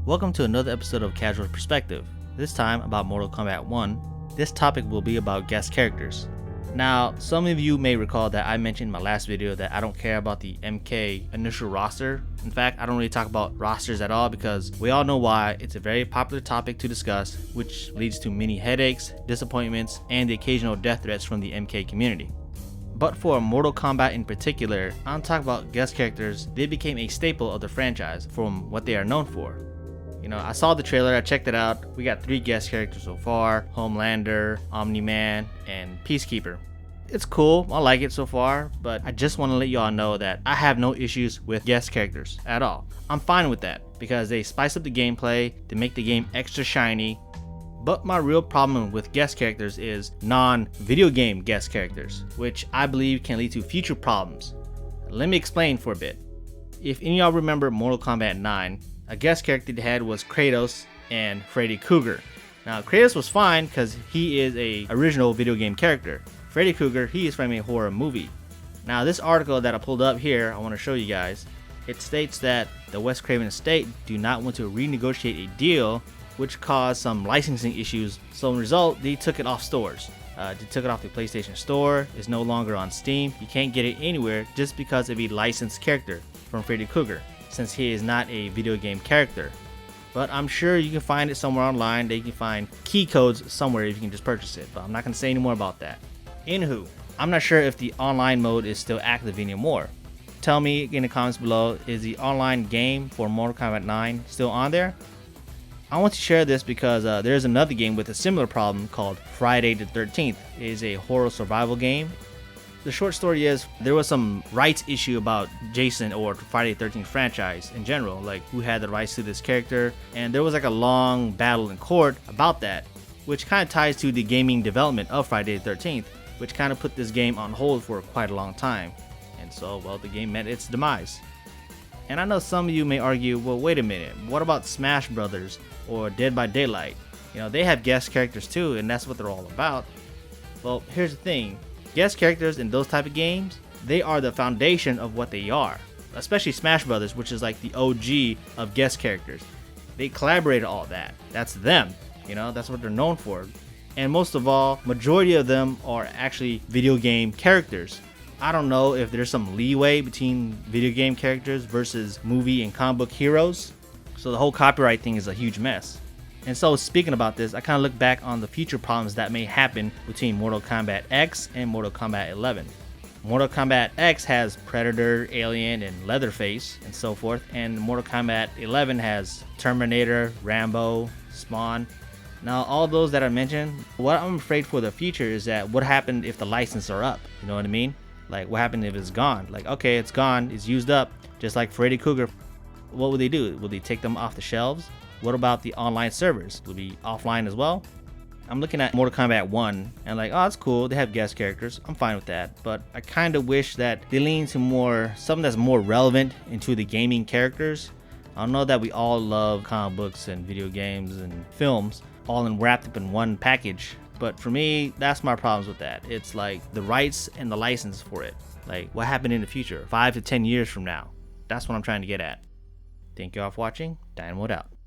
Welcome to another episode of Casual Perspective, this time about Mortal Kombat 1. This topic will be about guest characters. Now, some of you may recall that I mentioned in my last video that I don't care about the MK initial roster. In fact, I don't really talk about rosters at all because we all know why. It's a very popular topic to discuss, which leads to many headaches, disappointments, and the occasional death threats from the MK community. But for Mortal Kombat in particular, I'm talking about guest characters. They became a staple of the franchise from what they are known for. I saw the trailer, I checked it out. We got 3 guest characters so far: Homelander, Omni-Man, and Peacekeeper. It's cool, I like it so far, but I just want to let y'all know that I have no issues with guest characters at all. I'm fine with that because they spice up the gameplay, they make the game extra shiny. But my real problem with guest characters is non-video game guest characters, which I believe can lead to future problems. Let me explain for a bit. If any of y'all remember Mortal Kombat 9, a guest character they had was Kratos and Freddy Krueger. Now Kratos was fine because he is a original video game character. Freddy Krueger, he is from a horror movie. Now this article that I pulled up here, I want to show you guys. It states that the Wes Craven estate do not want to renegotiate a deal, which caused some licensing issues. So in result, they took it off stores. They took it off the PlayStation Store. It's no longer on Steam. You can't get it anywhere just because of a licensed character from Freddy Krueger, since he is not a video game character. But I'm sure you can find it somewhere online. They can find key codes somewhere if you can just purchase it. But I'm not going to say any more about that. Anywho, I'm not sure if the online mode is still active anymore. Tell me in the comments below, is the online game for Mortal Kombat 9 still on there? I want to share this because there's another game with a similar problem called Friday the 13th. It is a horror survival game. The short story is there was some rights issue about Jason or Friday the 13th franchise in general, like who had the rights to this character, and there was like a long battle in court about that, which kind of ties to the gaming development of Friday the 13th, which kind of put this game on hold for quite a long time. And so, well, the game met its demise. And I know some of you may argue, well, wait a minute, what about Smash Brothers or Dead by Daylight? They have guest characters too, and that's what they're all about. Well, here's the thing. Guest characters in those type of games, they are the foundation of what they are. Especially Smash Brothers, which is like the OG of guest characters. They collaborated all that. That's them. That's what they're known for. And most of all, majority of them are actually video game characters. I don't know if there's some leeway between video game characters versus movie and comic book heroes. So the whole copyright thing is a huge mess. And so speaking about this, I kind of look back on the future problems that may happen between Mortal Kombat X and Mortal Kombat 11. Mortal Kombat X has Predator, Alien, and Leatherface, and so forth. And Mortal Kombat 11 has Terminator, Rambo, Spawn. Now, all those that I mentioned, what I'm afraid for the future is that what happened if the license are up? You know what I mean? Like, what happened if it's gone? Like, okay, it's gone, it's used up, just like Freddy Krueger. What will they do? Will they take them off the shelves? What about the online servers? Will they be offline as well? I'm looking at Mortal Kombat 1 and like, oh, that's cool. They have guest characters. I'm fine with that. But I kind of wish that they lean to something that's more relevant into the gaming characters. I know that we all love comic books and video games and films all wrapped up in one package. But for me, that's my problems with that. It's like the rights and the license for it. Like, what happened in the future, 5 to 10 years from now? That's what I'm trying to get at. Thank you all for watching. Dynamode out.